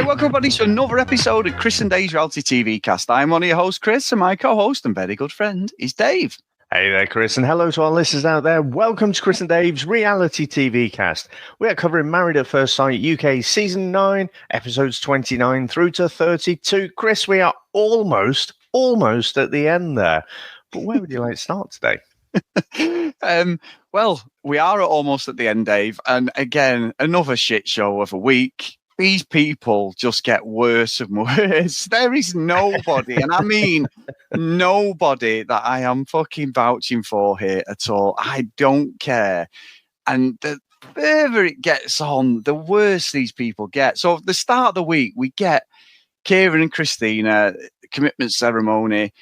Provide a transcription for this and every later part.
Hi, welcome everybody to another episode of Chris and Dave's Reality TV Cast. I'm one of your hosts, Chris, and my co-host and very good friend is Dave. Hey there, Chris, and hello to our listeners out there. Welcome to Chris and Dave's Reality TV Cast. We are covering Married at First Sight UK Season 9, Episodes 29 through to 32. Chris, we are almost at the end there. But where would you like to start today? Well, we are almost at the end, Dave, and again, another shit show of a week. These people just get worse and worse. There is nobody, and I mean nobody that I am fucking vouching for here at all. I don't care. And the further it gets on, the worse these people get. So at the start of the week, we get Kieran and Christina, commitment ceremony.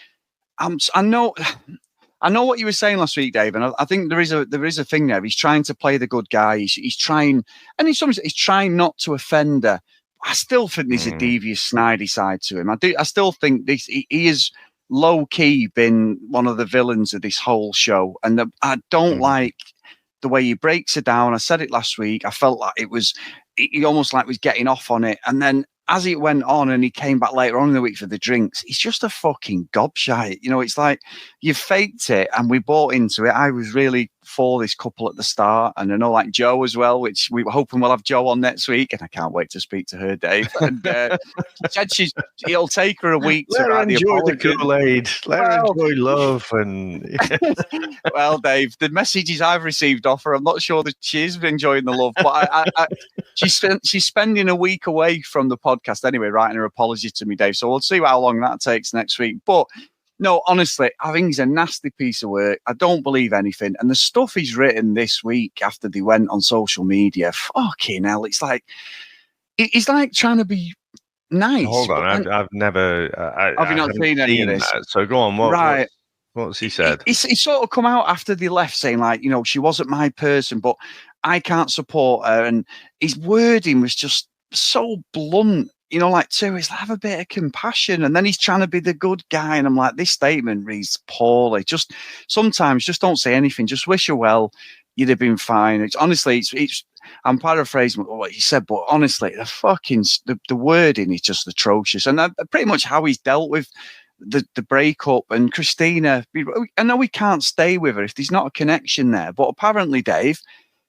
I know what you were saying last week, Dave, and I think there is a thing there. He's trying to play the good guy. He's trying, and he's trying not to offend her. I still think there's a devious, snidey side to him. I still think he is low key been one of the villains of this whole show, and I don't like the way he breaks it down. I said it last week. I felt like he almost like was getting off on it, and then as it went on and he came back later on in the week for the drinks, he's just a fucking gobshite. You know, it's like you faked it and we bought into it. I was really for this couple at the start. And I know like Joe as well, which we were hoping we'll have Joe on next week. And I can't wait to speak to her, Dave. And she said it'll take her a week to write enjoy the Kool-Aid. Let her enjoy love. And well, Dave, the messages I've received off her, I'm not sure that she is enjoying the love, but she's spending a week away from the podcast anyway, writing her apology to me, Dave. So we'll see how long that takes next week. But no, honestly, I think he's a nasty piece of work. I don't believe anything. And the stuff he's written this week after they went on social media, fucking hell, it's like he's like trying to be nice. Hold on, I've never. Have you not seen any of this? That. So go on. What's he said? He sort of come out after they left saying like, you know, she wasn't my person, but I can't support her. And his wording was just so blunt, you know, like it's like, have a bit of compassion. And then he's trying to be the good guy. And I'm like, this statement reads poorly. Just sometimes just don't say anything. Just wish her well. You'd have been fine. It's I'm paraphrasing what he said, but honestly, the wording is just atrocious. And pretty much how he's dealt with the breakup. And Christina, I know we can't stay with her if there's not a connection there, but apparently, Dave,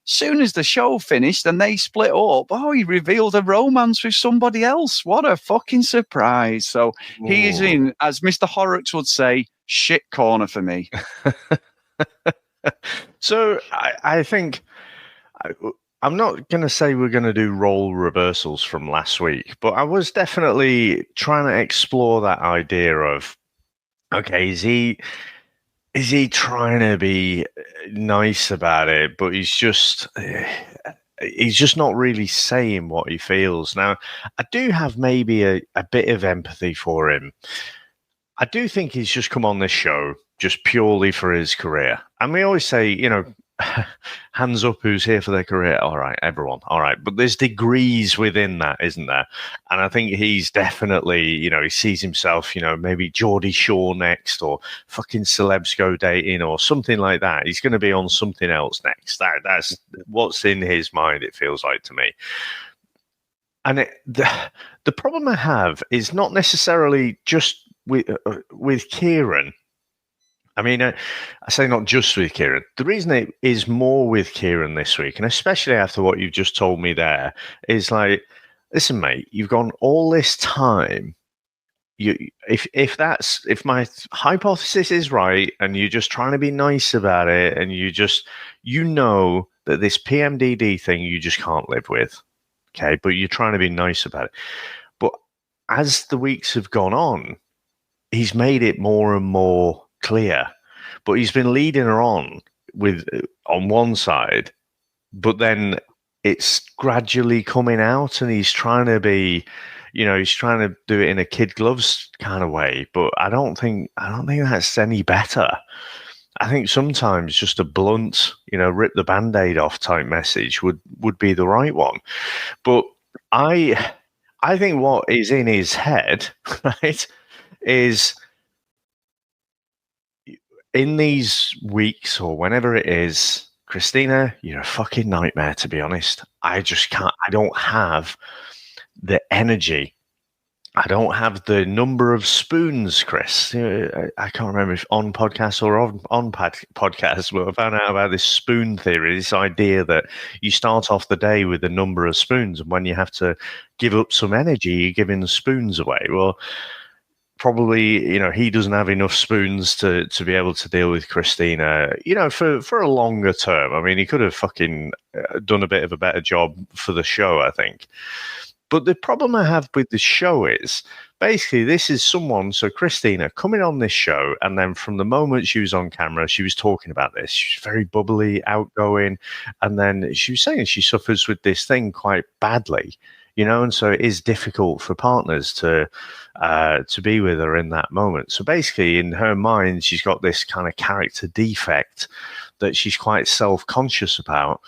soon as the show finished and they split up, he revealed a romance with somebody else. What a fucking surprise. So he is in, as Mr. Horrocks would say, shit corner for me. So I think I'm not going to say we're going to do role reversals from last week, but I was definitely trying to explore that idea of, okay, is he trying to be nice about it, but he's just not really saying what he feels. Now, I do have maybe a bit of empathy for him. I do think he's just come on this show just purely for his career. And we always say, you know, hands up who's here for their career. All right, everyone. All right. But there's degrees within that, isn't there? And I think he's definitely, you know, he sees himself, you know, maybe Geordie Shore next or fucking Celebs Go Dating or something like that. He's going to be on something else next. That's what's in his mind, it feels like to me. And the problem I have is not necessarily just with Kieran. I mean, I say not just with Kieran. The reason it is more with Kieran this week, and especially after what you've just told me there, is like, listen, mate, you've gone all this time. If my hypothesis is right, and you're just trying to be nice about it, and you know that this PMDD thing you just can't live with, okay? But you're trying to be nice about it. But as the weeks have gone on, he's made it more and more clear, but he's been leading her on one side, but then it's gradually coming out, and he's trying to be, you know, he's trying to do it in a kid gloves kind of way. But I don't think that's any better. I think sometimes just a blunt, you know, rip the Band-Aid off type message would be the right one. But I think what is in his head, right, is in these weeks or whenever it is, Christina, you're a fucking nightmare, to be honest. I just can't, I don't have the energy. I don't have the number of spoons, Chris. I can't remember if on podcast or on podcast, but I found out about this spoon theory, this idea that you start off the day with a number of spoons, and when you have to give up some energy, you're giving the spoons away. Well, probably, he doesn't have enough spoons to be able to deal with Christina, for a longer term. I mean, he could have fucking done a bit of a better job for the show, I think. But the problem I have with the show is, basically, this is someone, so Christina, coming on this show, and then from the moment she was on camera, she was talking about this. She's very bubbly, outgoing, and then she was saying she suffers with this thing quite badly, and so it is difficult for partners to be with her in that moment. So basically, in her mind, she's got this kind of character defect that she's quite self-conscious about.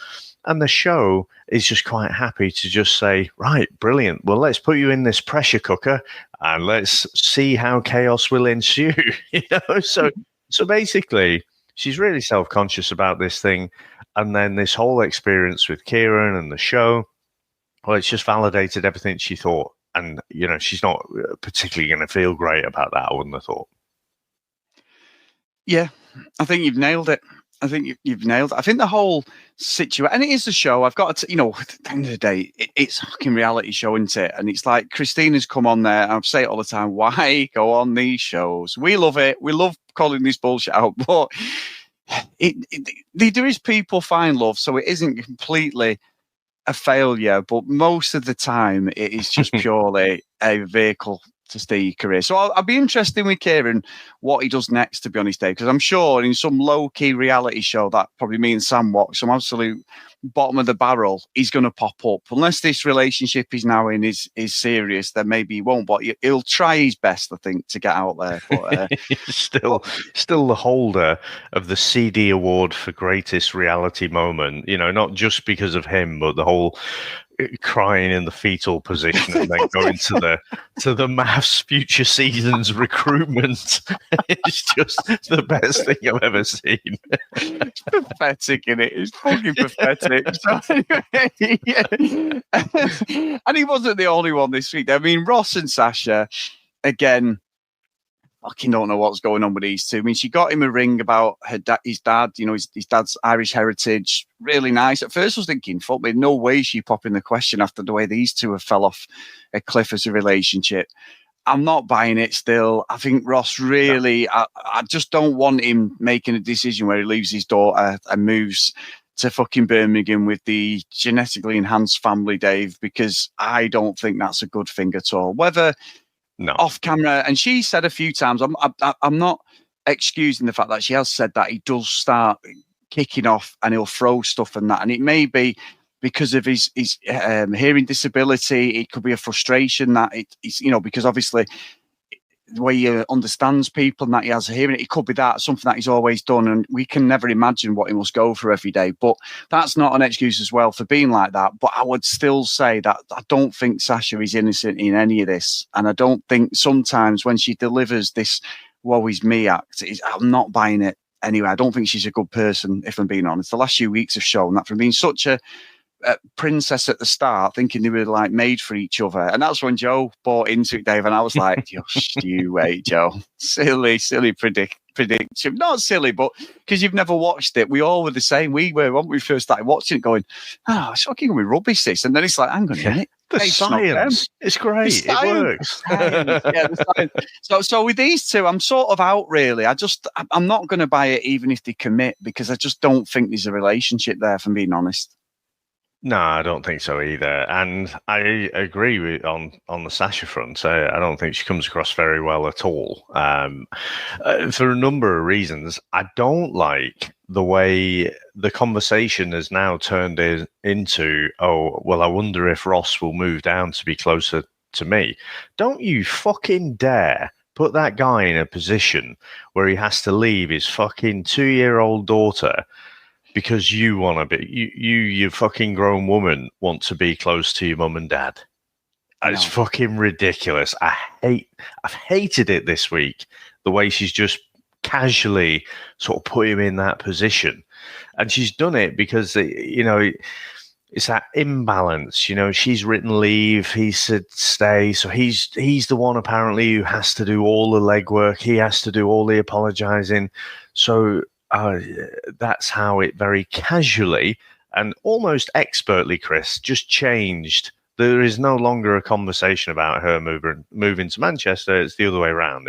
And the show is just quite happy to just say, right, brilliant. Well, let's put you in this pressure cooker and let's see how chaos will ensue. So basically, she's really self-conscious about this thing. And then this whole experience with Kieran and the show, well, it's just validated everything she thought. And, she's not particularly going to feel great about that, I wouldn't have thought. Yeah, I think you've nailed it. I think you've nailed it. I think the whole situation, and it is a show. I've got to, at the end of the day, it's a fucking reality show, isn't it? And it's like Christina's come on there. And I say it all the time. Why go on these shows? We love it. We love calling this bullshit out, but there is people find love, so it isn't completely a failure. But most of the time, it is just purely a vehicle to stay your career. So I'll be interested with Kieran what he does next, to be honest, Dave, because I'm sure in some low-key reality show that probably me and Sam watch, some absolute bottom of the barrel, he's going to pop up. Unless this relationship he's now in is serious, then maybe he won't, but he'll try his best, I think, to get out there. But still the holder of the CD award for greatest reality moment, not just because of him, but the whole crying in the fetal position and then going to the MAFS future seasons recruitment. It's just the best thing I've ever seen. It's pathetic, isn't it? It's fucking pathetic. So anyway, yeah. And he wasn't the only one this week. I mean, Ross and Sasha, again, fucking don't know what's going on with these two. I mean, she got him a ring about his dad, his dad's Irish heritage. Really nice. At first I was thinking, fuck me, no way she popping the question after the way these two have fell off a cliff as a relationship. I'm not buying it still. I think Ross really, I just don't want him making a decision where he leaves his daughter and moves to fucking Birmingham with the genetically enhanced family, Dave, because I don't think that's a good thing at all. Whether off camera, and she said a few times, I'm not excusing the fact that she has said that he does start kicking off and he'll throw stuff and that, and it may be because of his hearing disability. It could be a frustration that it's because obviously the way he understands people and that he has a hearing, it could be that something that he's always done, and we can never imagine what he must go through every day. But that's not an excuse as well for being like that. But I would still say that I don't think Sasha is innocent in any of this, and I don't think sometimes when she delivers this woe is me act, I'm not buying it anyway. I don't think she's a good person, if I'm being honest. The last few weeks have shown that, from being such a princess at the start, thinking they were like made for each other, and that's when Joe bought into it, Dave, and I was like, just you wait, Joe. Silly prediction. Not silly, but because you've never watched it. We all were the same. We were when we first started watching it going, it's fucking gonna be rubbish this, and then it's like, hang on a minute, the science, it's great, it works. The science. So with these two, I'm sort of out really. I'm not going to buy it even if they commit, because I just don't think there's a relationship there, if I'm being honest. No, I don't think so either. And I agree with on the Sasha front. I don't think she comes across very well at all. For a number of reasons. I don't like the way the conversation has now turned into, oh, well, I wonder if Ross will move down to be closer to me. Don't you fucking dare put that guy in a position where he has to leave his fucking 2-year-old daughter because you want to be, you fucking grown woman want to be close to your mum and dad. It's fucking ridiculous. I've hated it this week, the way she's just casually sort of put him in that position. And she's done it because, it's that imbalance. You know, she's written leave, he said stay, so he's the one apparently who has to do all the legwork. He has to do all the apologising. So that's how it very casually and almost expertly, Chris, just changed. There is no longer a conversation about her moving to Manchester. It's the other way around.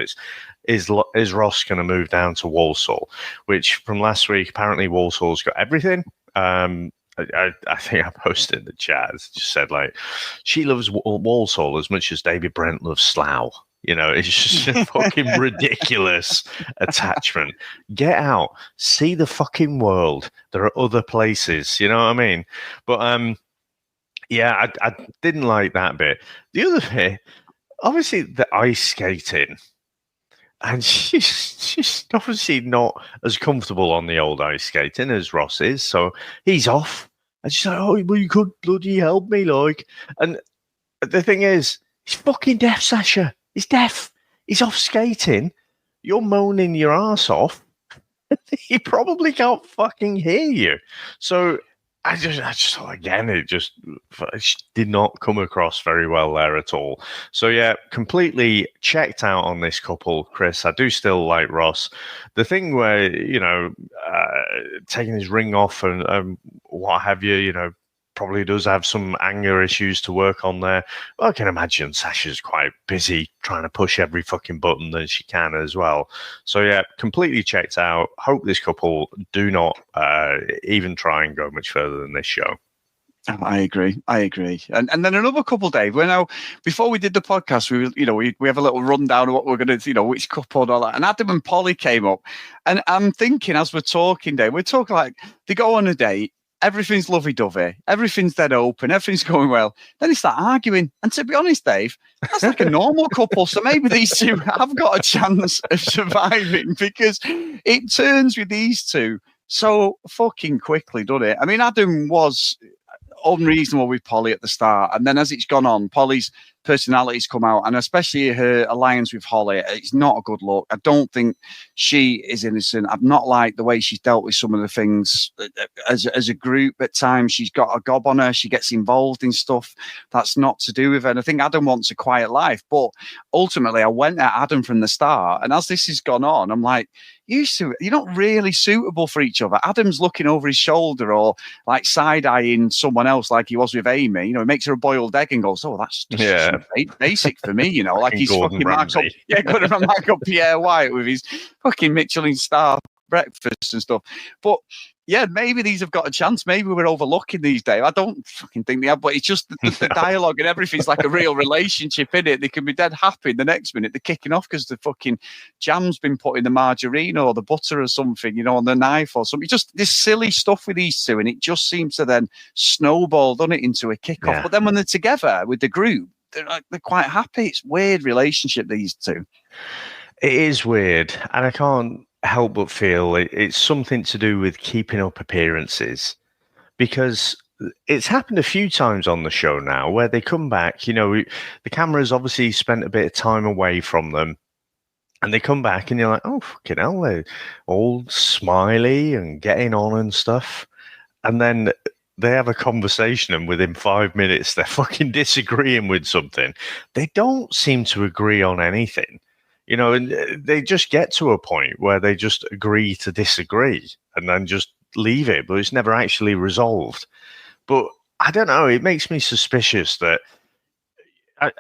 Is Ross going to move down to Walsall? Which from last week, apparently Walsall's got everything. I think I posted in the chat. It just said like she loves Walsall as much as David Brent loves Slough. You know, it's just a fucking ridiculous attachment. Get out, see the fucking world. There are other places. You know what I mean? But yeah, I didn't like that bit. The other bit, obviously, the ice skating. And she's obviously not as comfortable on the old ice skating as Ross is, so he's off. And she's like, "Oh, well, you could bloody help me, like." And the thing is, he's fucking deaf, Sasha. He's deaf. He's off skating. You're moaning your ass off. He probably can't fucking hear you. So I just thought, again, it just did not come across very well there at all. So yeah, completely checked out on this couple, Chris. I do still like Ross. The thing where, you know, taking his ring off and what have you, you know, probably does have some anger issues to work on there. Well, I can imagine Sasha's quite busy trying to push every fucking button that she can as well. So yeah, completely checked out. Hope this couple do not even try and go much further than this show. I agree. And then another couple, Dave, before we did the podcast, we have a little rundown of what we're going to, you know, which couple and all that. And Adam and Polly came up. And I'm thinking as we're talking, Dave, we're talking like they go on a date. Everything's lovey-dovey. Everything's dead open. Everything's going well. Then they start arguing. And to be honest, Dave, that's like a normal couple. So maybe these two have got a chance of surviving because it turns with these two so fucking quickly, doesn't it? I mean, Adam was unreasonable with Polly at the start. And then as it's gone on, Polly's personalities come out, and especially her alliance with Holly, it's not a good look. I don't think she is innocent. I've not liked the way she's dealt with some of the things as a group. At times she's got a gob on her, she gets involved in stuff that's not to do with her, and I think Adam wants a quiet life. But ultimately I went at Adam from the start, and as this has gone on, I'm like, you're not really suitable for each other. Adam's looking over his shoulder or like side-eyeing someone else like he was with Amy. You know, he makes her a boiled egg and goes, oh, that's just basic for me, you know, like he's fucking marked up, going to mark up Pierre White with his fucking Michelin star breakfast and stuff. But yeah, maybe these have got a chance. Maybe we're overlooking these days. I don't fucking think they have, but it's just the dialogue and everything's like a real relationship, in it. They can be dead happy the next minute they're kicking off because the fucking jam's been put in the margarine or the butter or something, you know, on the knife or something. Just this silly stuff with these two, and it just seems to then snowball, doesn't it, into a kickoff. Yeah. But then when they're together with the group, they're quite happy. It's weird relationship, these two. It is weird, and I can't help but feel it's something to do with keeping up appearances, because it's happened a few times on the show now where they come back, you know, the camera's obviously spent a bit of time away from them, and they come back and you're like, oh, fucking hell, they're all smiley and getting on and stuff. And then they have a conversation and within 5 minutes they're fucking disagreeing with something. They don't seem to agree on anything. You know, and they just get to a point where they just agree to disagree and then just leave it, but it's never actually resolved. But I don't know, it makes me suspicious that I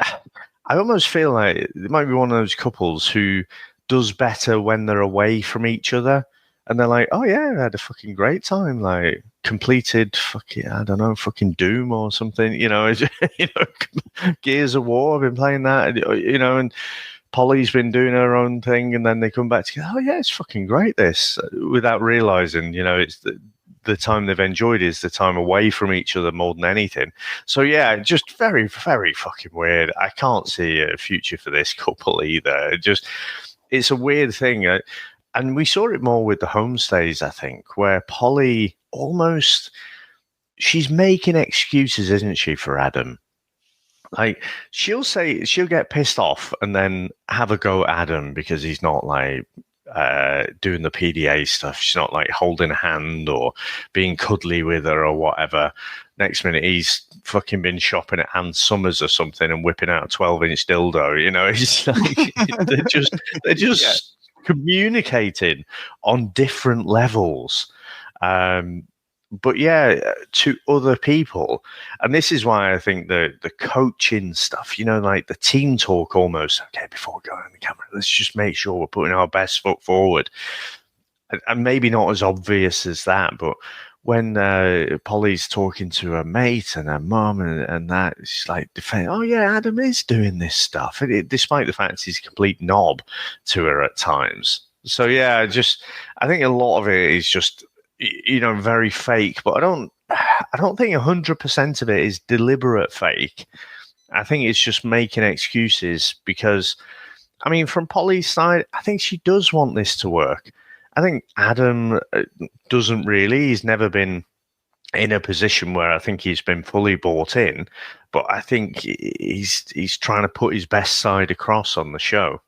almost feel like it might be one of those couples who does better when they're away from each other. And they're like, oh yeah, I had a fucking great time, like completed fucking, I don't know, fucking Doom or something, you know, you know, Gears of War, I've been playing that, you know, and Polly's been doing her own thing, and then they come back together. Oh yeah, it's fucking great. This, without realizing, you know, it's the time they've enjoyed is the time away from each other more than anything. So yeah, just very, very fucking weird. I can't see a future for this couple either. It's a weird thing, and we saw it more with the homestays, I think, where Polly she's making excuses, isn't she, for Adam? Like, she'll get pissed off and then have a go at Adam because he's not, like, doing the PDA stuff. She's not like holding a hand or being cuddly with her or whatever. Next minute, he's fucking been shopping at Ann Summers or something and whipping out a 12-inch dildo. You know, it's like they're just communicating on different levels. But yeah, to other people. And this is why I think the coaching stuff, you know, like the team talk almost, okay, before we go on the camera, let's just make sure we're putting our best foot forward. And maybe not as obvious as that, but when Polly's talking to her mate and her mum and that, she's like, oh yeah, Adam is doing this stuff, despite the fact he's a complete knob to her at times. So yeah, I think a lot of it is just, you know, very fake, but I don't think 100% of it is deliberate fake. I think it's just making excuses because, I mean, from Polly's side, I think she does want this to work. I think Adam doesn't really. He's never been in a position where I think he's been fully bought in, but I think he's trying to put his best side across on the show.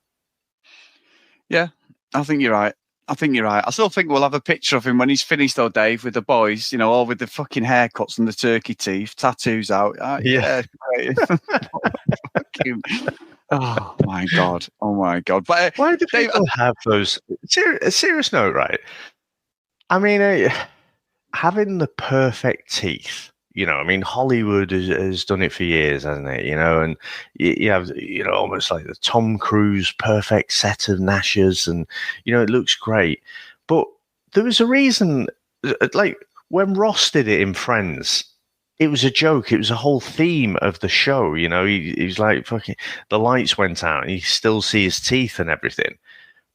Yeah, I think you're right. I still think we'll have a picture of him when he's finished, though, Dave, with the boys, you know, all with the fucking haircuts and the turkey teeth, tattoos out. Yeah, great. Oh my god! But why do people have those? A serious note, right? I mean, having the perfect teeth. You know, I mean, Hollywood has done it for years, hasn't it? You know, and you have, you know, almost like the Tom Cruise perfect set of gnashes, and you know, it looks great. But there was a reason, like when Ross did it in Friends. It was a joke. It was a whole theme of the show. You know, he was like, fucking, the lights went out and you still see his teeth and everything.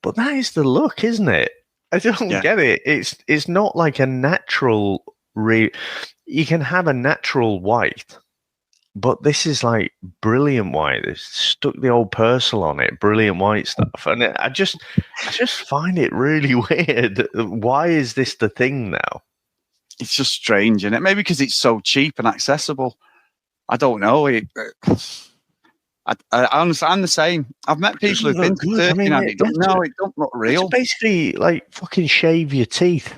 But that is the look, isn't it? I don't get it. It's not like a natural, you can have a natural white, but this is like brilliant white. They've stuck the old Persil on it, brilliant white stuff. And I just find it really weird. Why is this the thing now? It's just strange, isn't it? Maybe because it's so cheap and accessible. I don't know. I honestly, I'm the same. I've met people who've been to Turkey and it don't look real. It's basically like fucking shave your teeth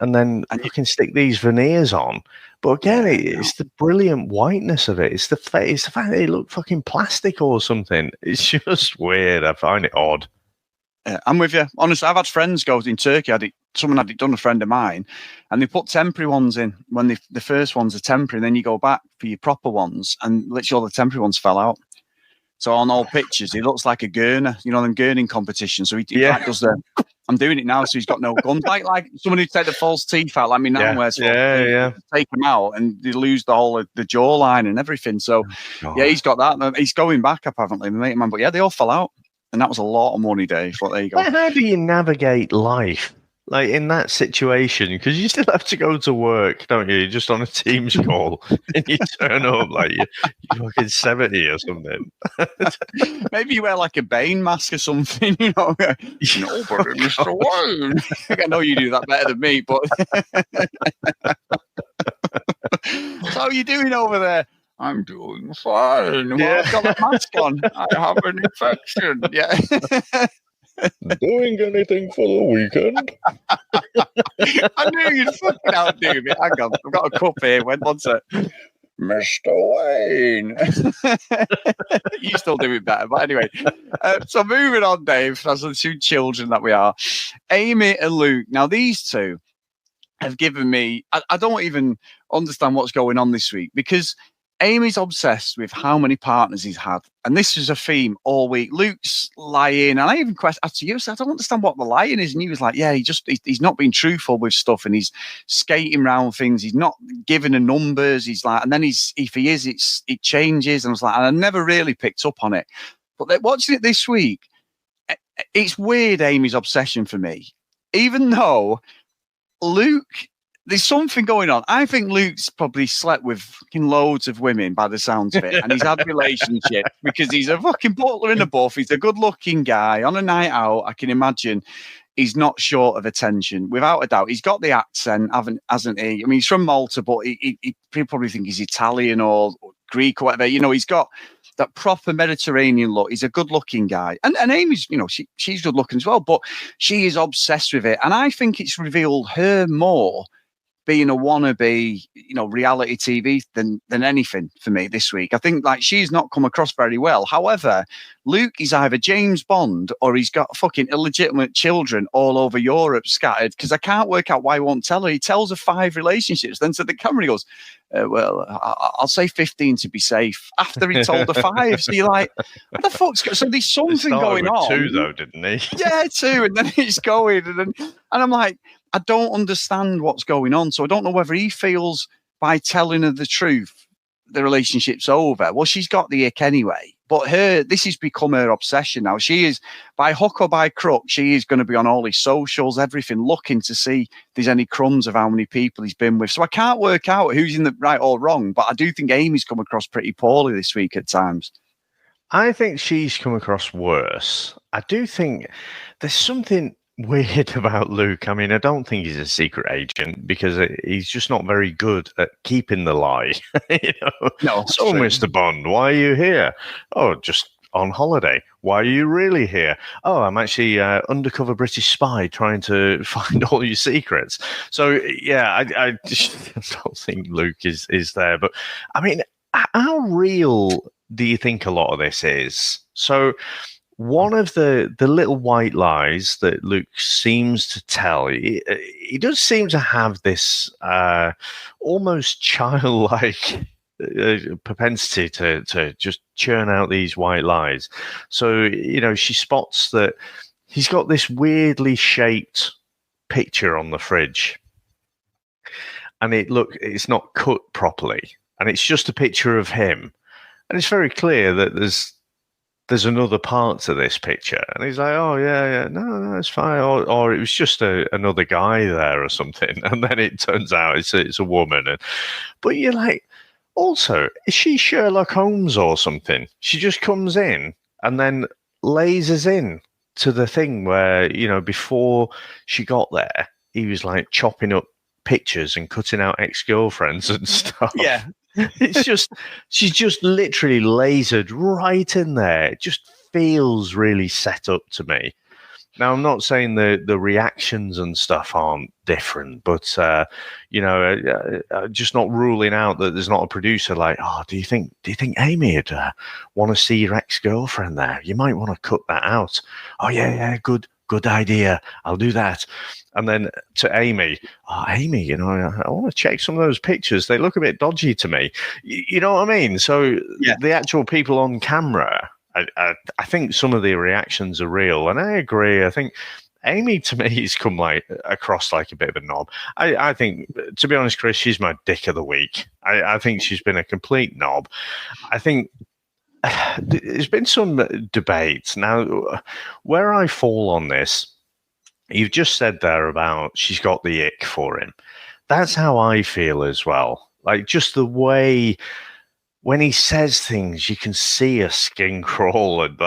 and then you can stick these veneers on. But again, it's the brilliant whiteness of it. It's the fact that they look fucking plastic or something. It's just weird. I find it odd. I'm with you. Honestly, I've had friends go in Turkey. Someone had it done, a friend of mine, and they put temporary ones in when the first ones are temporary, and then you go back for your proper ones, and literally all the temporary ones fell out. So on all pictures, he looks like a gurner, you know, them gurning competitions. So he does the. I'm doing it now, so he's got no guns. Like someone who take the false teeth out, like me now, where take them out, and they lose the whole of the jawline and everything. So he's got that. He's going back apparently, mate, man. But yeah, they all fell out. And that was a lot of money, Dave. But there you go. How do you navigate life? Like in that situation, because you still have to go to work, don't you? You're just on a Teams call and you turn up like you're fucking 70 or something. Maybe you wear like a Bane mask or something, you know? Nobody, Mr. Wayne. I know you do that better than me, but. So how are you doing over there? I'm doing fine. Well, I've got a mask on. I have an infection. Yeah. Doing anything for the weekend? I knew you'd fucking outdo me. Hang on, I've got a cup here. One sec. Mr. Wayne. You still do it better, but anyway. So moving on, Dave, as the two children that we are, Amy and Luke. Now, these two have given me. I don't even understand what's going on this week because Amy's obsessed with how many partners he's had. And this is a theme all week. Luke's lying. And I even asked you, I don't understand what the lying is. And he was like, yeah, he's not being truthful with stuff. And he's skating around things. He's not giving the numbers. He's like, and then if he is, it changes. And I was like, and I never really picked up on it. But watching it this week, it's weird, Amy's obsession for me. Even though Luke... There's something going on. I think Luke's probably slept with fucking loads of women by the sounds of it. And he's had relationships because he's a fucking butler in a buff. He's a good looking guy on a night out. I can imagine he's not short of attention. Without a doubt, he's got the accent, hasn't he? I mean, he's from Malta, but people probably think he's Italian or Greek or whatever. You know, he's got that proper Mediterranean look. He's a good-looking guy, and Amy's, she's good-looking as well, but she is obsessed with it, and I think it's revealed her more being a wannabe, reality TV than anything for me this week. I think like she's not come across very well. However, Luke is either James Bond or he's got fucking illegitimate children all over Europe scattered, because I can't work out why he won't tell her. He tells her 5 relationships, then to the camera he goes, well, I'll say 15 to be safe, after he told her 5. So you're like, what the fuck's going on? So there's something going on. 2 though, didn't he? Yeah, 2, and then it's going, and I'm like, I don't understand what's going on. So I don't know whether he feels by telling her the truth, the relationship's over. Well, she's got the ick anyway. But this has become her obsession now. She is, by hook or by crook, she is going to be on all his socials, everything, looking to see if there's any crumbs of how many people he's been with. So I can't work out who's in the right or wrong, but I do think Amy's come across pretty poorly this week at times. I think she's come across worse. I do think there's something weird about Luke. I mean, I don't think he's a secret agent, because he's just not very good at keeping the lie. No. So, Mr. Bond, why are you here? Oh, just on holiday. Why are you really here? Oh, I'm actually undercover British spy trying to find all your secrets. So, yeah, I just don't think Luke is there. But, I mean, how real do you think a lot of this is? So, one of the little white lies that Luke seems to tell, he does seem to have this almost childlike propensity to just churn out these white lies. So, she spots that he's got this weirdly shaped picture on the fridge, and it's not cut properly, and it's just a picture of him, and it's very clear that there's another part to this picture. And he's like, oh, yeah, no, it's fine. Or it was just another guy there or something. And then it turns out it's a woman. But you're like, also, is she Sherlock Holmes or something? She just comes in and then lasers in to the thing where, before she got there, he was like chopping up pictures and cutting out ex-girlfriends and stuff. Yeah. She's just literally lasered right in there. It just feels really set up to me. Now, I'm not saying the reactions and stuff aren't different, but just not ruling out that there's not a producer like, oh, do you think Amy would want to see your ex-girlfriend there? You might want to cut that out. Oh yeah, good idea. I'll do that. And then to Amy, Amy, I want to check some of those pictures. They look a bit dodgy to me. You know what I mean? So yeah. The actual people on camera, I think some of the reactions are real. And I agree. I think Amy, to me, has come across like a bit of a knob. I think, to be honest, Chris, she's my dick of the week. I think she's been a complete knob. I think there's been some debates. Now, where I fall on this, you've just said there about she's got the ick for him. That's how I feel as well. Like, just the way when he says things, you can see a skin crawl, and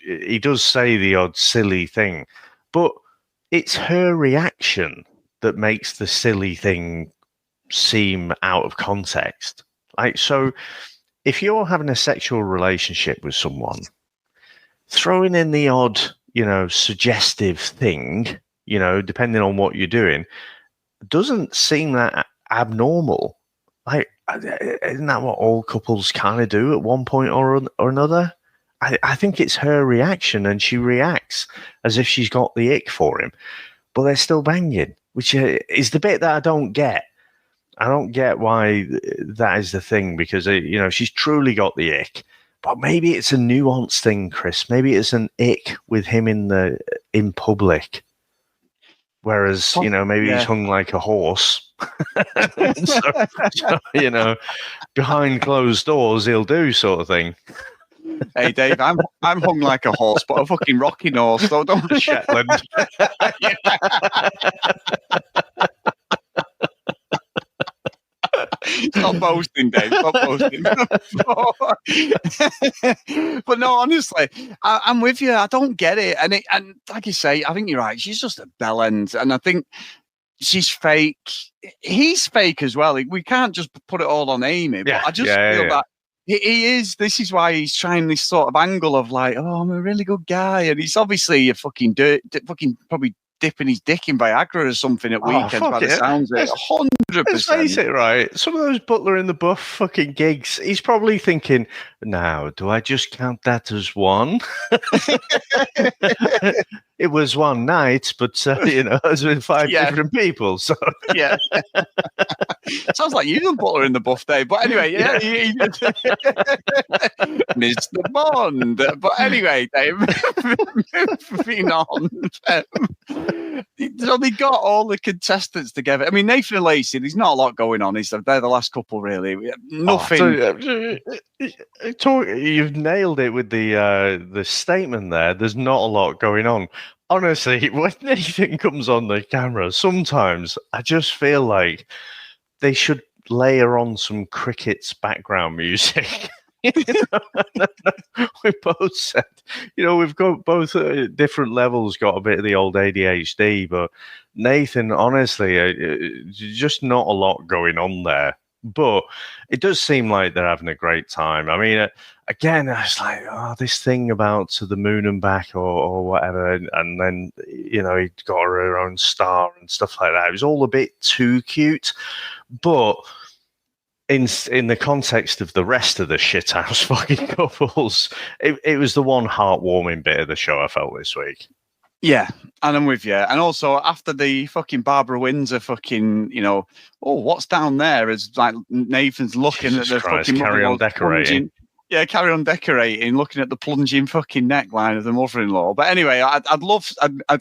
he does say the odd silly thing, but it's her reaction that makes the silly thing seem out of context. Like, so if you're having a sexual relationship with someone, throwing in the odd, suggestive thing, depending on what you're doing, doesn't seem that abnormal. Like, isn't that what all couples kind of do at one point or another? I think it's her reaction, and she reacts as if she's got the ick for him, but they're still banging, which is the bit that I don't get. I don't get why that is the thing, because, she's truly got the ick. But maybe it's a nuanced thing, Chris. Maybe it's an ick with him in public. Whereas, maybe he's hung like a horse. so, behind closed doors, he'll do sort of thing. Hey, Dave, I'm hung like a horse, but a fucking rocking horse, so don't Shetland. Stop boasting, Dave. Stop boasting. But no, honestly, I'm with you. I don't get it. And like you say, I think you're right. She's just a bellend. And I think she's fake. He's fake as well. We can't just put it all on Amy. But I just feel that He is. This is why he's trying this sort of angle of like, oh, I'm a really good guy, and he's obviously a fucking fucking probably dipping his dick in Viagra or something at weekends by the sounds of it. 100%. Let's face it, right? Some of those Butler in the Buff fucking gigs, he's probably thinking, now, do I just count that as one? It was one night, but, it's with five different people, so... Yeah. Sounds like you and Butler in the Buff, Dave. But anyway, yeah. Mr. Bond. But anyway, Dave, moving on. So they got all the contestants together. I mean, Nathan and Lacey, there's not a lot going on. They're the last couple, really. Nothing. You've nailed it with the statement there. There's not a lot going on. Honestly, when Nathan comes on the camera, sometimes I just feel like they should layer on some cricket's background music. We both said, we've got both at different levels, got a bit of the old ADHD, but Nathan, honestly, just not a lot going on there. But it does seem like they're having a great time. I mean, again, it's like, this thing about to the moon and back or whatever. And then, he got her own star and stuff like that. It was all a bit too cute. But in the context of the rest of the shithouse fucking couples, it was the one heartwarming bit of the show I felt this week. Yeah, and I'm with you. And also, after the fucking Barbara Windsor fucking, what's down there? Is like Nathan's looking Jesus at the Christ, fucking carry on decorating. Yeah, carry on decorating, looking at the plunging fucking neckline of the mother-in-law. But anyway, I'd love,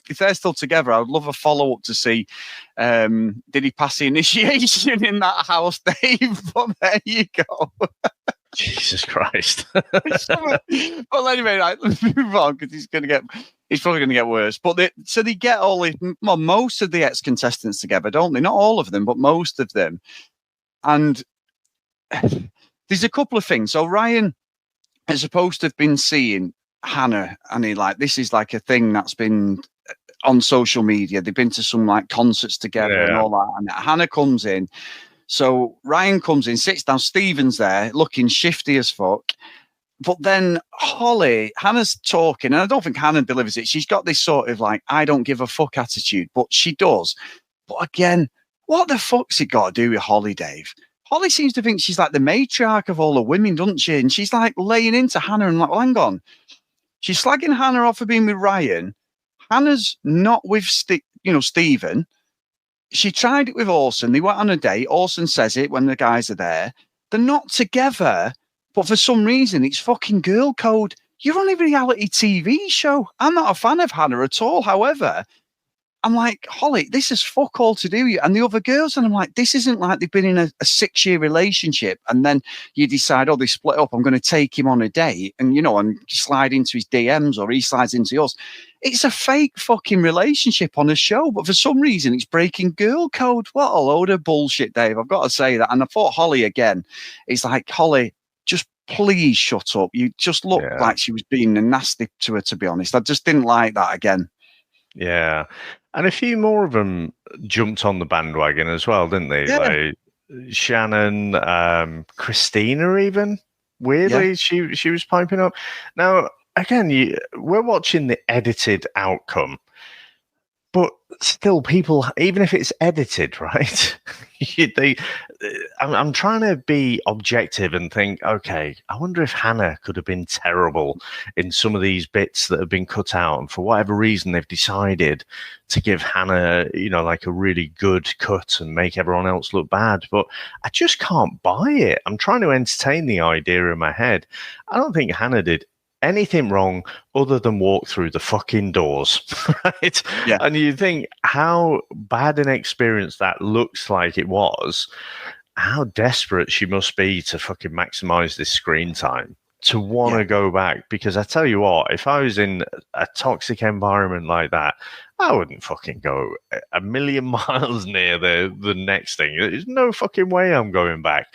if they're still together, I'd love a follow-up to see, did he pass the initiation in that house, Dave? But there you go. Jesus Christ. Well, anyway, let's move on because he's probably going to get worse. But they get most of the ex-contestants together, don't they? Not all of them, but most of them. And there's a couple of things. So Ryan is supposed to have been seeing Hannah, and this is like a thing that's been on social media. They've been to some like concerts together and all that. And Hannah comes in. So Ryan comes in, sits down. Stephen's there, looking shifty as fuck. But then Hannah's talking, and I don't think Hannah delivers it. She's got this sort of like, I don't give a fuck attitude, but she does. But again, what the fuck's it got to do with Holly, Dave? Holly seems to think she's like the matriarch of all the women, doesn't she? And she's like laying into Hannah and like, well, hang on. She's slagging Hannah off for being with Ryan. Hannah's not with Stephen. She tried it with Orson. They went on a date. Orson says it when the guys are there. They're not together, but for some reason, it's fucking girl code. You're on a reality TV show. I'm not a fan of Hannah at all. However, I'm like, Holly, this is fuck all to do with you. And the other girls, and I'm like, this isn't like they've been in a 6-year relationship and then you decide, they split up. I'm going to take him on a date and, and slide into his DMs or he slides into yours. It's a fake fucking relationship on a show, but for some reason it's breaking girl code. What a load of bullshit, Dave. I've got to say that. And I thought Holly again, it's like, Holly, just please shut up. You just looked like she was being nasty to her, to be honest. I just didn't like that again. Yeah. And a few more of them jumped on the bandwagon as well, didn't they? Yeah. Like Shannon, Christina even. Weirdly, she was piping up. Now, again, we're watching the edited outcome. But still, people, even if it's edited, right? I'm trying to be objective and think, okay, I wonder if Hannah could have been terrible in some of these bits that have been cut out. And for whatever reason, they've decided to give Hannah, like a really good cut and make everyone else look bad. But I just can't buy it. I'm trying to entertain the idea in my head. I don't think Hannah did anything wrong other than walk through the fucking doors, right? Yeah. And you think how bad an experience that looks like it was, how desperate she must be to fucking maximize this screen time, to want to go back. Because I tell you what, if I was in a toxic environment like that, I wouldn't fucking go a million miles near the next thing. There's no fucking way I'm going back.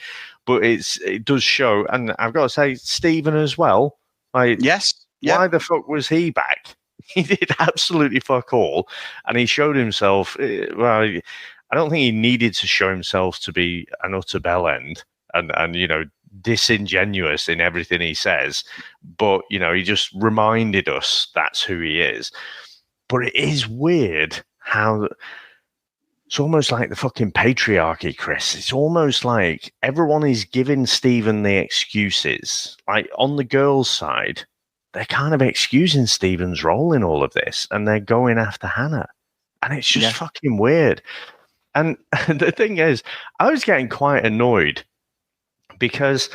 But it does show, and I've got to say, Stephen as well. Like, yes. Why the fuck was he back? He did absolutely fuck all. And he showed himself. Well, I don't think he needed to show himself to be an utter bellend and disingenuous in everything he says, but he just reminded us that's who he is. But it is weird how it's almost like the fucking patriarchy, Chris. It's almost like everyone is giving Stephen the excuses. Like on the girls' side, they're kind of excusing Stephen's role in all of this, and they're going after Hannah. And it's just fucking weird. And the thing is, I was getting quite annoyed because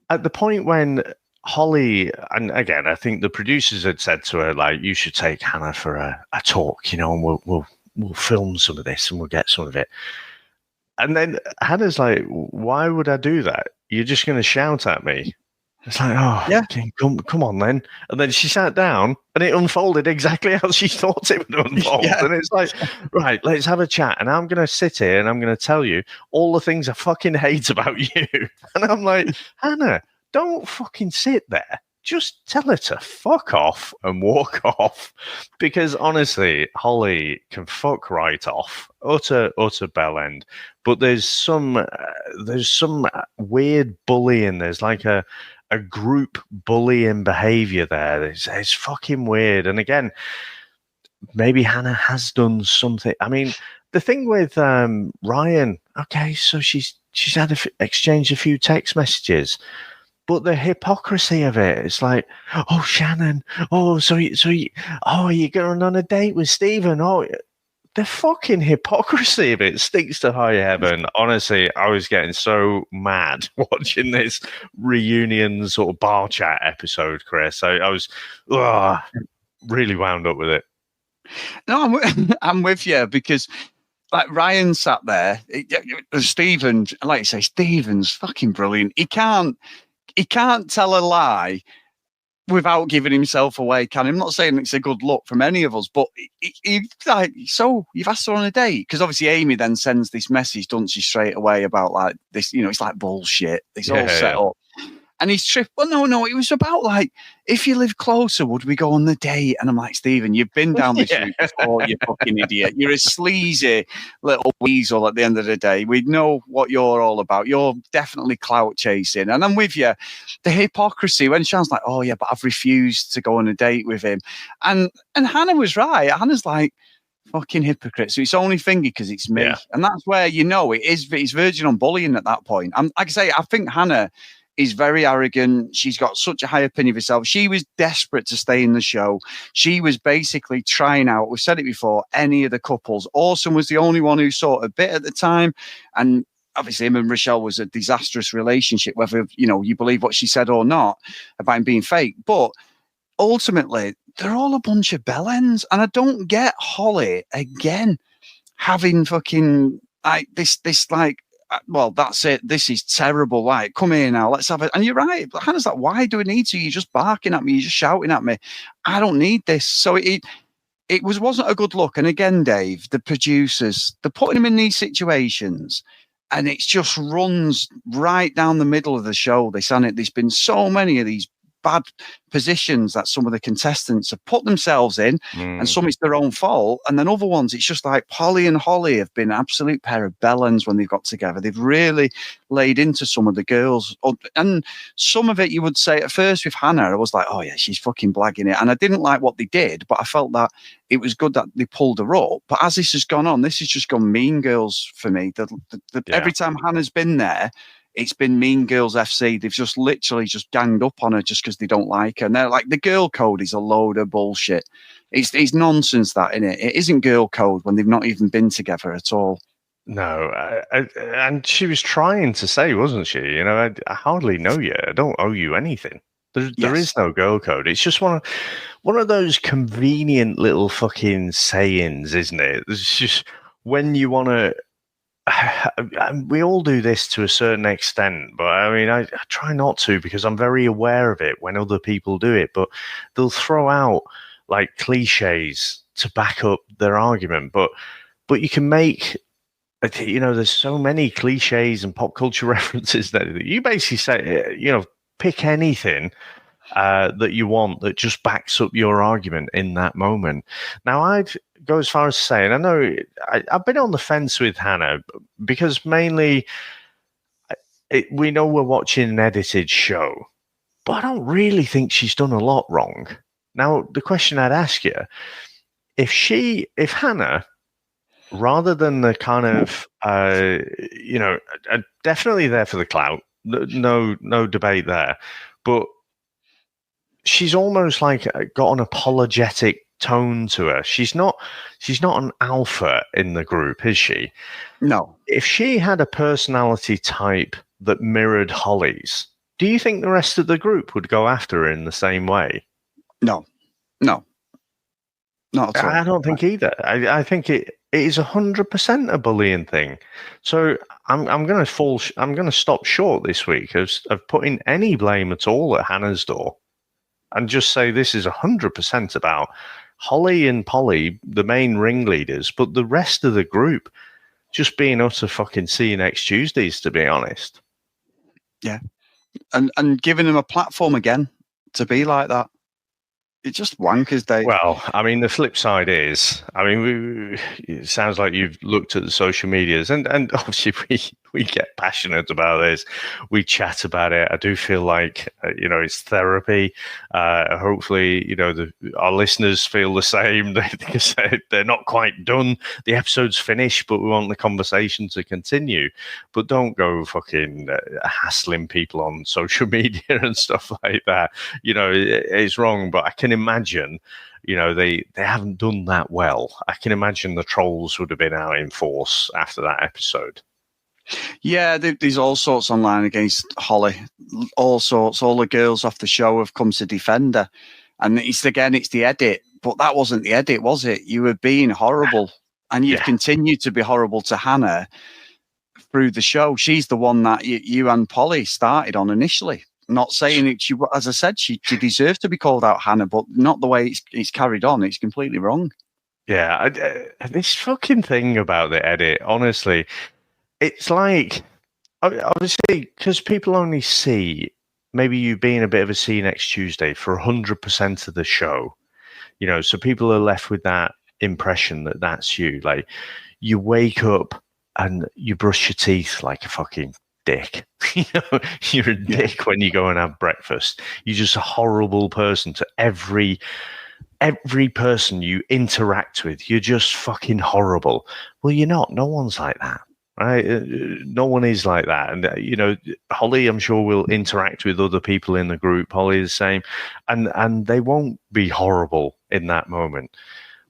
at the point when Holly, and again, I think the producers had said to her, like, you should take Hannah for a talk, and we'll film some of this and we'll get some of it. And then Hannah's like, why would I do that? You're just going to shout at me. It's like, okay, come on then. And then she sat down and it unfolded exactly how she thought it would unfold. And it's like, right, let's have a chat. And I'm going to sit here and I'm going to tell you all the things I fucking hate about you. And I'm like, Hannah, don't fucking sit there. Just tell her to fuck off and walk off. Because honestly, Holly can fuck right off. Utter bellend. But there's some weird bullying. There's like a group bullying behavior there. It's fucking weird. And again, maybe Hannah has done something. I mean, the thing with Ryan, okay, so she's had exchanged a few text messages. But the hypocrisy of it, it's like, oh, Shannon, oh, so you're going on a date with Stephen? Oh, the fucking hypocrisy of it stinks to high heaven. Honestly, I was getting so mad watching this reunion sort of bar chat episode, Chris. I was really wound up with it. No, I'm with you because like Ryan sat there, Stephen, like you say, Stephen's fucking brilliant. He can't tell a lie without giving himself away, can he? I'm not saying it's a good look from any of us, but he's like, so you've asked her on a date? Because obviously Amy then sends this message, doesn't she, straight away about like this, it's like bullshit. It's all set up. And he's tripped. Well, no, it was about like, if you live closer, would we go on the date? And I'm like, Stephen, you've been down this route before, you fucking idiot. You're a sleazy little weasel at the end of the day. We know what you're all about. You're definitely clout chasing. And I'm with you. The hypocrisy when Sean's like, oh yeah, but I've refused to go on a date with him. And Hannah was right. Hannah's like, fucking hypocrite. So it's only thingy because it's me. Yeah. And that's where, it's verging on bullying at that point. Like I say, I think Hannah is very arrogant. She's got such a high opinion of herself. She was desperate to stay in the show. She was basically trying out, we've said it before, any of the couples. Orson was the only one who saw it a bit at the time. And obviously him and Rochelle was a disastrous relationship, whether, you believe what she said or not about him being fake. But ultimately, they're all a bunch of bellends. And I don't get Holly, again, having fucking like this like, well, that's it. This is terrible. Like, come here now. Let's have it. And you're right. Hannah's like, why do we need to? You're just barking at me. You're just shouting at me. I don't need this. So it wasn't a good look. And again, Dave, the producers, they're putting him in these situations and it just runs right down the middle of the show. There's been so many of these bad positions that some of the contestants have put themselves in, and some it's their own fault, and then other ones it's just like Polly and Holly have been an absolute pair of bellends when they've got together. They've really laid into some of the girls, and some of it you would say at first with Hannah, I was like, oh yeah, she's fucking blagging it, and I didn't like what they did, but I felt that it was good that they pulled her up. But as this has gone on, this has just gone Mean Girls for me. Every time Hannah's been there, it's been Mean Girls FC. They've just literally just ganged up on her just because they don't like her. And they're like, the girl code is a load of bullshit. It's nonsense, that, innit? It isn't girl code when they've not even been together at all. No, and she was trying to say, wasn't she? I hardly know you. I don't owe you anything. There is no girl code. It's just one of those convenient little fucking sayings, isn't it? It's just when you want to. We all do this to a certain extent, but I mean, I try not to because I'm very aware of it when other people do it, but they'll throw out like cliches to back up their argument. But you can make, there's so many cliches and pop culture references that you basically say, pick anything that you want that just backs up your argument in that moment. Now, I'd go as far as saying, I know I've been on the fence with Hannah because mainly we know we're watching an edited show, but I don't really think she's done a lot wrong. Now, the question I'd ask you, if Hannah, rather than the kind of, definitely there for the clout, no debate there, but she's almost like got an apologetic tone to her. She's not an alpha in the group, is she? No. If she had a personality type that mirrored Holly's, do you think the rest of the group would go after her in the same way? No, not at all. I don't think either. I think it is 100% a bullying thing. So I'm going to stop short this week of putting any blame at all at Hannah's door, and just say this is 100% about Holly and Polly, the main ringleaders, but the rest of the group just being utter fucking see you next Tuesdays, to be honest. Yeah. And giving them a platform again to be like that. It's just wankers, Dave. Well, I mean, the flip side is, it sounds like you've looked at the social medias, and obviously we get passionate about this. We chat about it. I do feel like, it's therapy. Hopefully, our listeners feel the same. They're not quite done. The episode's finished, but we want the conversation to continue. But don't go fucking hassling people on social media and stuff like that. It's wrong, but I can imagine, they haven't done that well. I can imagine the trolls would have been out in force after that episode. Yeah, there's all sorts online against Holly. All sorts. All the girls off the show have come to defend her. And it's the edit. But that wasn't the edit, was it? You were being horrible. And you've continued to be horrible to Hannah through the show. She's the one that you and Polly started on initially. Not saying it, as I said, she deserves to be called out, Hannah, but not the way it's carried on. It's completely wrong. Yeah, this fucking thing about the edit, honestly, it's like, obviously, because people only see maybe you being a bit of a see next Tuesday for 100% of the show, so people are left with that impression that that's you. Like, you wake up and you brush your teeth like a fucking dick. You're a dick when you go and have breakfast. You're just a horrible person to every person you interact with. You're just fucking horrible. Well, you're not. No one's like that, right? No one is like that. And Holly, I'm sure, will interact with other people in the group. Holly is the same, and they won't be horrible in that moment.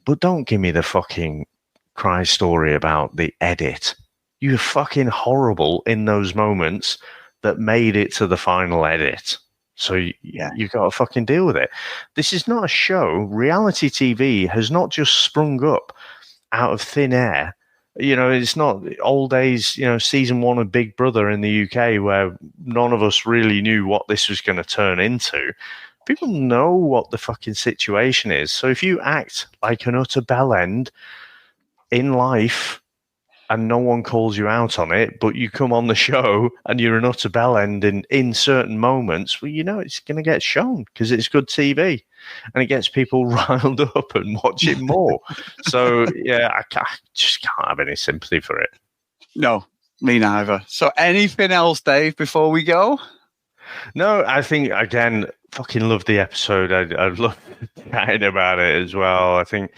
But don't give me the fucking cry story about the edit. You're fucking horrible in those moments that made it to the final edit. So you've got to fucking deal with it. This is not a show. Reality TV has not just sprung up out of thin air. It's not old days, season 1 of Big Brother in the UK where none of us really knew what this was going to turn into. People know what the fucking situation is. So if you act like an utter bellend in life and no one calls you out on it, but you come on the show and you're an utter bellend in certain moments, well, it's going to get shown because it's good TV and it gets people riled up and watching more. So, yeah, I just can't have any sympathy for it. No, me neither. So anything else, Dave, before we go? No, I think, again, fucking love the episode. I love chatting about it as well. I think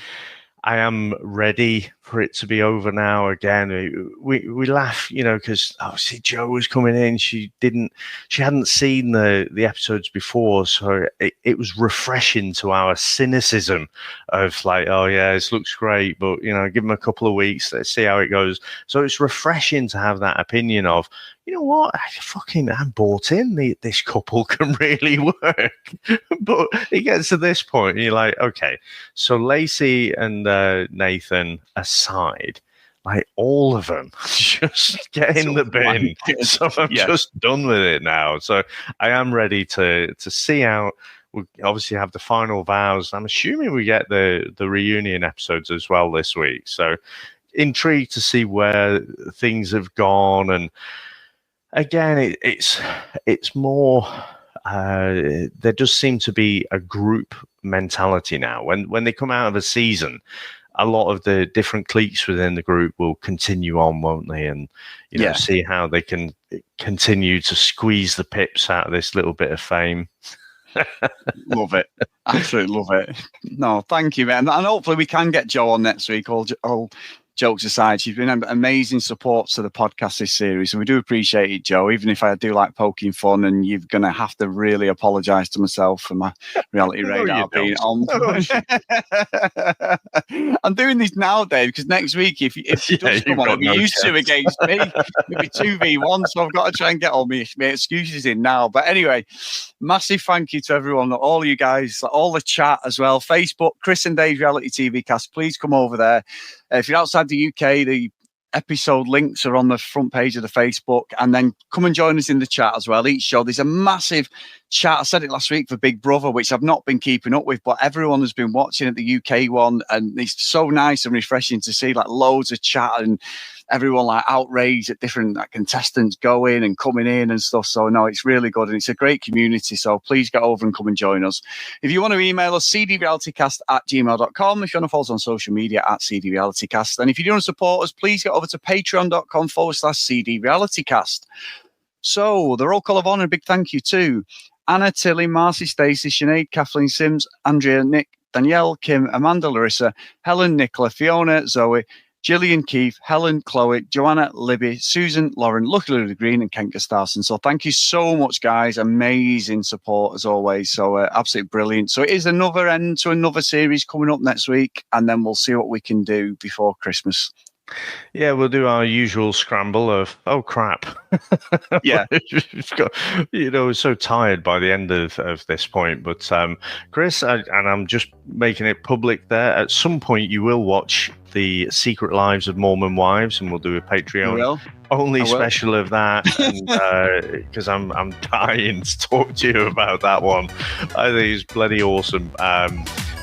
I am ready for it to be over now. Again, we laugh, because obviously Jo was coming in. She hadn't seen the episodes before, so it was refreshing to our cynicism of like, oh yeah, this looks great, but give them a couple of weeks, let's see how it goes. So it's refreshing to have that opinion of, you know what, I'm bought in. This couple can really work. But it gets to this point, and you're like, okay, so Lacey and Nathan aside, like all of them just get in the bin. So I'm just done with it now. So I am ready to see out. We'll obviously have the final vows. I'm assuming we get the reunion episodes as well this week. So intrigued to see where things have gone. And again, it's more. There does seem to be a group mentality now. When they come out of a season, a lot of the different cliques within the group will continue on, won't they? And see how they can continue to squeeze the pips out of this little bit of fame. Love it. Absolutely love it. No, thank you, man. And hopefully we can get Jo on next week. All jokes aside, she's been an amazing support to the podcast this series, and we do appreciate it, Jo, even if I do like poking fun, and you're going to have to really apologise to myself for my reality radar being on. I'm doing this now, Dave, because next week, if it does come on, it'll be used to against me. It'll be 2v1, so I've got to try and get all my excuses in now. But anyway, massive thank you to everyone, all you guys, all the chat as well. Facebook, Chris and Dave's Reality TV Cast, please come over there. If you're outside the UK, the episode links are on the front page of the Facebook, and then come and join us in the chat as well. Each show, there's a massive chat. I said it last week for Big Brother, which I've not been keeping up with, but everyone has been watching at the UK one, and it's so nice and refreshing to see like loads of chat and everyone like outraged at different contestants going and coming in and stuff. So no, it's really good, and it's a great community. So please get over and come and join us. If you want to email us, cdrealitycast@gmail.com. If you want to follow us on social media @cdrealitycast. And if you do want to support us, please get over to patreon.com/cdrealitycast. So the roll call of honour, a big thank you to Anna, Tilly, Marcy, Stacey, Sinead, Kathleen Sims, Andrea, Nick, Danielle, Kim, Amanda, Larissa, Helen, Nicola, Fiona, Zoe, Gillian, Keith, Helen, Chloe, Joanna, Libby, Susan, Lauren, Lucky Lily Green, and Ken Gustafson. So thank you so much, guys. Amazing support as always. So absolutely brilliant. So it is another end to another series coming up next week, and then we'll see what we can do before Christmas. Yeah, we'll do our usual scramble of, oh, crap. Yeah. So tired by the end of this point. But Chris, and I'm just making it public there, at some point you will watch the Secret Lives of Mormon Wives, and we'll do a Patreon only special of that, because I'm dying to talk to you about that one. I think it's bloody awesome.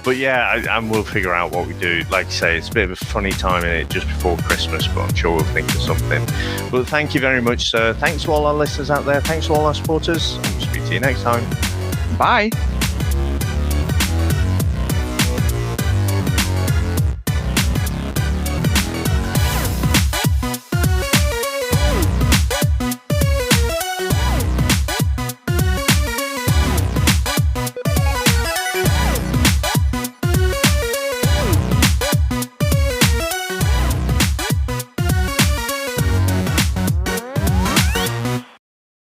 But yeah, and we'll figure out what we do. Like I say, it's a bit of a funny time in it just before Christmas, but I'm sure we'll think of something. But thank you very much, sir. Thanks to all our listeners out there. Thanks to all our supporters. Speak to you next time. Bye.